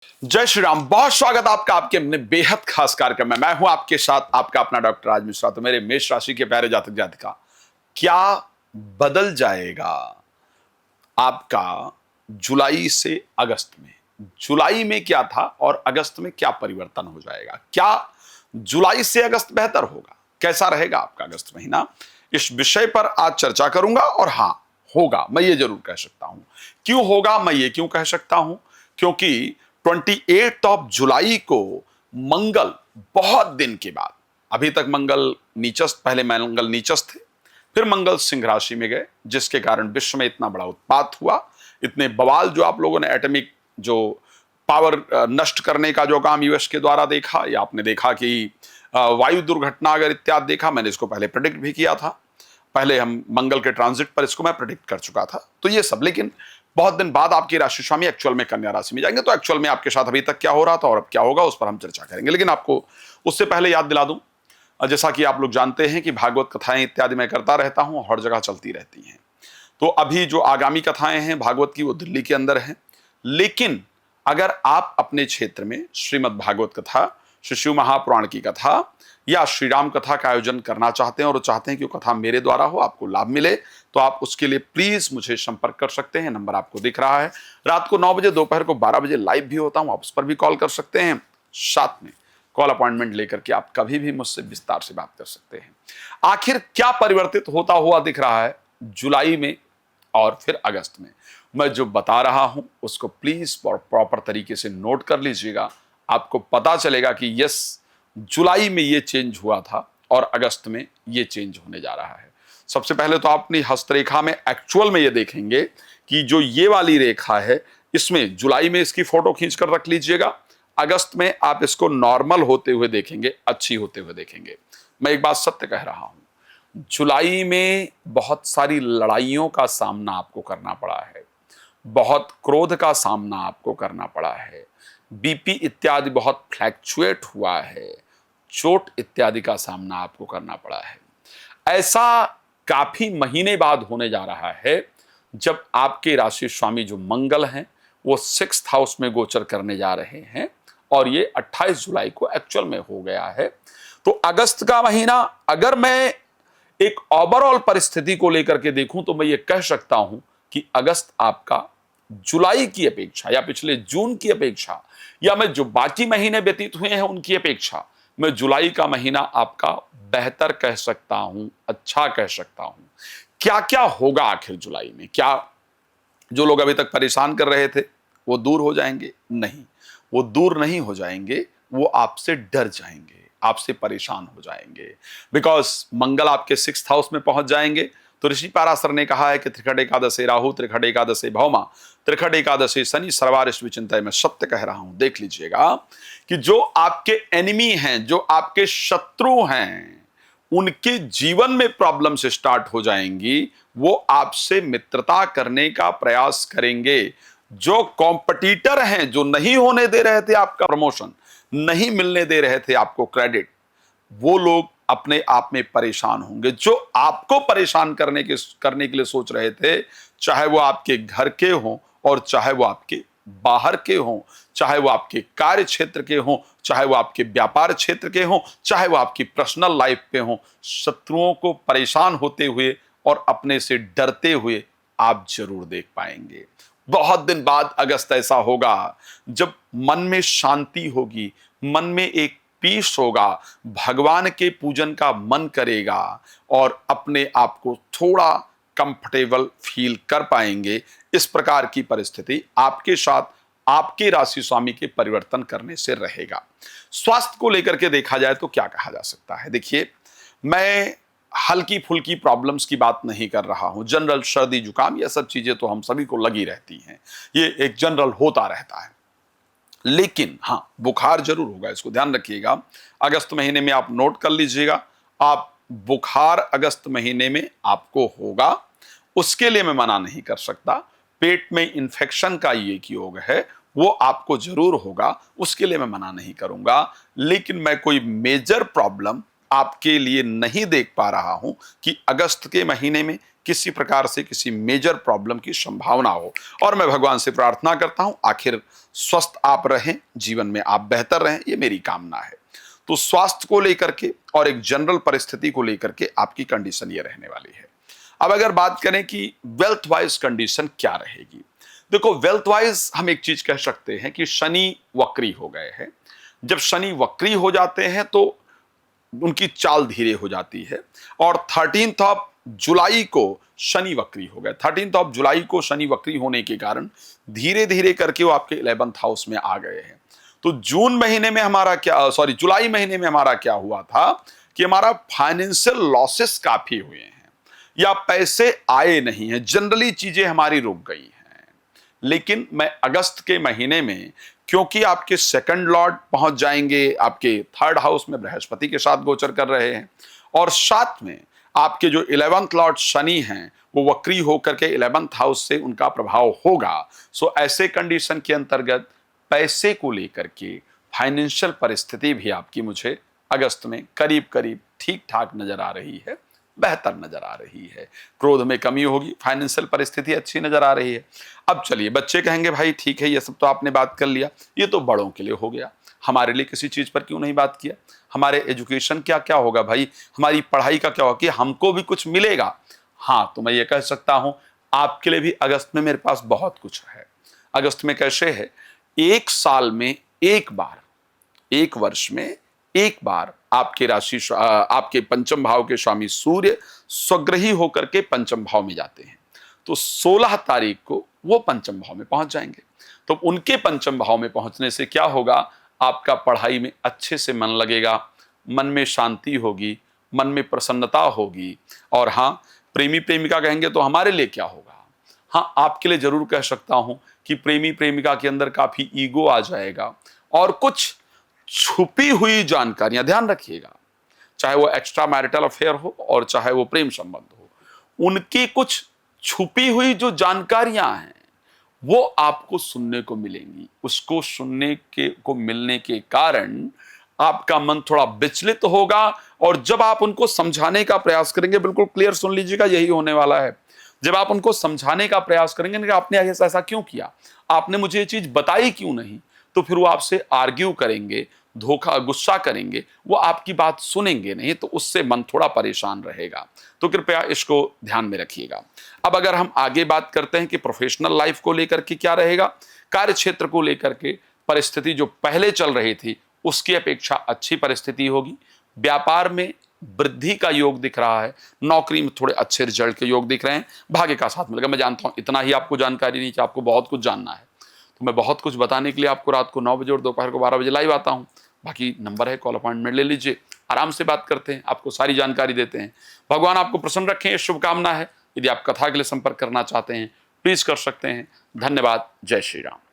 जय श्री राम। बहुत स्वागत आपका आपके अपने बेहद खास कार्यक्रम में। मैं हूं आपके साथ आपका अपना डॉक्टर राज मिश्रा। तो मेरे मेष राशि के प्यारे जातक जातिका, क्या बदल जाएगा आपका जुलाई से अगस्त में? जुलाई में क्या था और अगस्त में क्या परिवर्तन हो जाएगा? क्या जुलाई से अगस्त बेहतर होगा? कैसा रहेगा आपका अगस्त महीना? इस विषय पर आज चर्चा करूंगा। और हां, होगा, मैं ये जरूर कह सकता हूं। क्यों होगा, मैं ये क्यों कह सकता हूं? क्योंकि 28 ऑफ जुलाई को मंगल बहुत दिन के बाद, अभी तक मंगल नीचस्थ, पहले मंगल नीचस्थ थे, फिर मंगल सिंह राशि में गए, जिसके कारण विश्व में इतना बड़ा उत्पात हुआ, इतने बवाल जो आप लोगों ने एटॉमिक जो पावर नष्ट करने का जो काम यूएस के द्वारा देखा, या आपने देखा कि वायु दुर्घटना अगर इत्यादि देखा, मैंने इसको पहले प्रेडिक्ट भी किया था। पहले हम मंगल के ट्रांजिट पर इसको मैं प्रेडिक्ट कर चुका था। तो ये सब, लेकिन बहुत दिन बाद आपके राशि स्वामी एक्चुअल में कन्या राशि में जाएंगे। तो एक्चुअल में आपके साथ अभी तक क्या हो रहा था और अब क्या होगा, उस पर हम चर्चा करेंगे। लेकिन आपको उससे पहले याद दिला दूं, जैसा कि आप लोग जानते हैं कि भागवत कथाएं इत्यादि मैं करता रहता हूं, हर जगह चलती रहती हैं। तो अभी जो आगामी कथाएं हैं भागवत की, वो दिल्ली के अंदर हैं। लेकिन अगर आप अपने क्षेत्र में श्रीमद् भागवत कथा, श्री शिव महापुराण की कथा या श्री राम कथा का आयोजन करना चाहते हैं और चाहते हैं कि वो कथा मेरे द्वारा हो, आपको लाभ मिले, तो आप उसके लिए प्लीज मुझे संपर्क कर सकते हैं। नंबर आपको दिख रहा है। रात को 9 बजे, दोपहर को 12 बजे लाइव भी होता हूं, आप उस पर भी कॉल कर सकते हैं। साथ में कॉल अपॉइंटमेंट लेकर के आप कभी भी मुझसे विस्तार से बात कर सकते हैं। आखिर क्या परिवर्तित होता हुआ दिख रहा है जुलाई में और फिर अगस्त में, मैं जो बता रहा हूं उसको प्लीज प्रॉपर तरीके से नोट कर लीजिएगा। आपको पता चलेगा कि यस, जुलाई में ये चेंज हुआ था और अगस्त में ये चेंज होने जा रहा है। सबसे पहले तो आप अपनी हस्तरेखा में एक्चुअल में ये देखेंगे कि जो ये वाली रेखा है, इसमें जुलाई में इसकी फोटो खींच कर रख लीजिएगा। अगस्त में आप इसको नॉर्मल होते हुए देखेंगे, अच्छी होते हुए देखेंगे। मैं एक बात सत्य कह रहा हूं, जुलाई में बहुत सारी लड़ाइयों का सामना आपको करना पड़ा है, बहुत क्रोध का सामना आपको करना पड़ा है, बीपी इत्यादि बहुत फ्लैक्चुएट हुआ है, चोट इत्यादि का सामना आपको करना पड़ा है। ऐसा काफी महीने बाद होने जा रहा है जब आपके राशि स्वामी जो मंगल हैं वो 6th हाउस में गोचर करने जा रहे हैं, और ये 28 जुलाई को एक्चुअल में हो गया है। तो अगस्त का महीना, अगर मैं एक ओवरऑल परिस्थिति को लेकर के देखूं, तो मैं ये कह सकता हूं कि अगस्त आपका जुलाई की अपेक्षा या पिछले जून की अपेक्षा, या मैं जो बाकी महीने व्यतीत हुए हैं उनकी अपेक्षा, मैं जुलाई का महीना आपका बेहतर कह सकता हूं, अच्छा कह सकता हूं। क्या क्या होगा आखिर जुलाई में? क्या जो लोग अभी तक परेशान कर रहे थे वो दूर हो जाएंगे? नहीं, वो दूर नहीं हो जाएंगे, वो आपसे डर जाएंगे, आपसे परेशान हो जाएंगे। बिकॉज मंगल आपके 6th हाउस में पहुंच जाएंगे। तो ऋषि पाराशर ने कहा है कि त्रिखट एकादशे राहु, त्रिखट एकादशे भौमा, त्रिखट एकादशे शनि, सर्वारिष्ट विचिंतय। मैं सत्य कह रहा हूं, देख लीजिएगा कि जो आपके एनिमी हैं, जो आपके शत्रु हैं, उनके जीवन में प्रॉब्लम से स्टार्ट हो जाएंगी। वो आपसे मित्रता करने का प्रयास करेंगे। जो कॉम्पिटिटर हैं, जो नहीं होने दे रहे थे आपका प्रमोशन, नहीं मिलने दे रहे थे आपको क्रेडिट, वो लोग अपने आप में परेशान होंगे। जो आपको परेशान करने के लिए सोच रहे थे, चाहे वो आपके घर के हों और चाहे वो आपके बाहर के हों, चाहे वो आपके कार्य क्षेत्र के हों, चाहे वो आपके व्यापार क्षेत्र के हों, चाहे वो आपकी पर्सनल लाइफ पे हों, शत्रुओं को परेशान होते हुए और अपने से डरते हुए आप जरूर देख पाएंगे। बहुत दिन बाद अगस्त ऐसा होगा जब मन में शांति होगी, मन में एक पीस होगा, भगवान के पूजन का मन करेगा और अपने आप को थोड़ा कंफर्टेबल फील कर पाएंगे। इस प्रकार की परिस्थिति आपके साथ आपके राशि स्वामी के परिवर्तन करने से रहेगा। स्वास्थ्य को लेकर के देखा जाए तो क्या कहा जा सकता है? देखिए, मैं हल्की फुल्की प्रॉब्लम्स की बात नहीं कर रहा हूं। जनरल सर्दी जुकाम ये सब चीजें तो हम सभी को लगी रहती हैं, ये एक जनरल होता रहता है। लेकिन हां, बुखार जरूर होगा, इसको ध्यान रखिएगा। अगस्त महीने में आप नोट कर लीजिएगा, आप बुखार अगस्त महीने में आपको होगा। उसके लिए मैं मना नहीं कर सकता। पेट में इंफेक्शन का ये एक योग है, वो आपको जरूर होगा, उसके लिए मैं मना नहीं करूंगा। लेकिन मैं कोई मेजर प्रॉब्लम आपके लिए नहीं देख पा रहा हूं कि अगस्त के महीने में किसी प्रकार से किसी मेजर प्रॉब्लम की संभावना हो। और मैं भगवान से प्रार्थना करता हूं आखिर स्वस्थ आप रहें, जीवन में आप बेहतर रहें, ये मेरी कामना है। तो स्वास्थ्य को लेकर के और एक जनरल परिस्थिति को लेकर के आपकी कंडीशन ये रहने वाली है। अब अगर बात करें कि वेल्थ वाइज कंडीशन क्या रहेगी, देखो वेल्थ वाइज हम एक चीज कह सकते हैं कि शनि वक्री हो गए हैं। जब शनि वक्री हो जाते हैं तो उनकी चाल धीरे हो जाती है। और 13 ऑफ जुलाई को शनि वक्री हो गए। 13 ऑफ जुलाई को शनि वक्री होने के कारण धीरे धीरे करके वो आपके 11th हाउस में आ गए हैं। तो जून महीने में हमारा क्या, सॉरी जुलाई महीने में हमारा क्या हुआ था कि हमारा फाइनेंशियल लॉसेस काफी हुए हैं या पैसे आए नहीं हैं, जनरली चीजें हमारी रुक गई हैं। लेकिन मैं अगस्त के महीने में, क्योंकि आपके सेकंड लॉर्ड पहुंच जाएंगे, आपके 3rd हाउस में बृहस्पति के साथ गोचर कर रहे हैं, और साथ में आपके जो 11th लॉर्ड शनि हैं वो वक्री होकर के 11th हाउस से उनका प्रभाव होगा। सो ऐसे कंडीशन के अंतर्गत पैसे को लेकर के फाइनेंशियल परिस्थिति भी आपकी मुझे अगस्त में करीब करीब ठीक ठाक नजर आ रही है, बेहतर नजर आ रही है। क्रोध में कमी होगी, फाइनेंशियल परिस्थिति अच्छी नजर आ रही है। अब चलिए, बच्चे कहेंगे भाई ठीक है ये सब तो आपने बात कर लिया, ये तो बड़ों के लिए हो गया, हमारे लिए किसी चीज पर क्यों नहीं बात किया? हमारे एजुकेशन क्या क्या होगा भाई, हमारी पढ़ाई का क्या होगा कि हमको भी कुछ मिलेगा? हाँ, तो मैं ये कह सकता हूं आपके लिए भी अगस्त में मेरे पास बहुत कुछ है। अगस्त में कैसे है, एक साल में एक बार, एक वर्ष में एक बार आपके राशि आपके पंचम भाव के स्वामी सूर्य स्वग्रही होकर के पंचम भाव में जाते हैं। तो 16 तारीख को वो पंचम भाव में पहुंच जाएंगे। तो उनके पंचम भाव में पहुंचने से क्या होगा, आपका पढ़ाई में अच्छे से मन लगेगा, मन में शांति होगी, मन में प्रसन्नता होगी। और हाँ, प्रेमी प्रेमिका कहेंगे तो हमारे लिए क्या होगा? हाँ, आपके लिए जरूर कह सकता हूं कि प्रेमी प्रेमिका के अंदर काफी ईगो आ जाएगा और कुछ छुपी हुई जानकारियां, ध्यान रखिएगा, चाहे वो एक्स्ट्रा मैरिटल अफेयर हो और चाहे वो प्रेम संबंध हो, उनकी कुछ छुपी हुई जो जानकारियां हैं वो आपको सुनने को मिलेंगी। उसको सुनने के को मिलने के कारण आपका मन थोड़ा विचलित होगा, और जब आप उनको समझाने का प्रयास करेंगे, बिल्कुल क्लियर सुन लीजिएगा, यही होने वाला है। जब आप उनको समझाने का प्रयास करेंगे कि आपने ऐसा क्यों किया, आपने मुझे ये चीज बताई क्यों नहीं, तो फिर वो आपसे आर्ग्यू करेंगे, धोखा गुस्सा करेंगे, वो आपकी बात सुनेंगे नहीं, तो उससे मन थोड़ा परेशान रहेगा। तो कृपया इसको ध्यान में रखिएगा। अब अगर हम आगे बात करते हैं कि प्रोफेशनल लाइफ को लेकर के क्या रहेगा, कार्य क्षेत्र को लेकर के परिस्थिति जो पहले चल रही थी उसकी अपेक्षा अच्छी परिस्थिति होगी। व्यापार में वृद्धि का योग दिख रहा है, नौकरी में थोड़े अच्छे रिजल्ट के योग दिख रहे हैं, भाग्य का साथ मिलेगा। मैं जानता हूं इतना ही आपको जानकारी नहीं कि आपको बहुत कुछ जानना है, तो मैं बहुत कुछ बताने के लिए आपको रात को 9 बजे और दोपहर को 12 बजे लाइव आता हूं। बाकी नंबर है, कॉल अपॉइंटमेंट ले लीजिए, आराम से बात करते हैं, आपको सारी जानकारी देते हैं। भगवान आपको प्रसन्न रखें, शुभकामना है। यदि आप कथा के लिए संपर्क करना चाहते हैं प्लीज कर सकते हैं। धन्यवाद। जय श्री राम।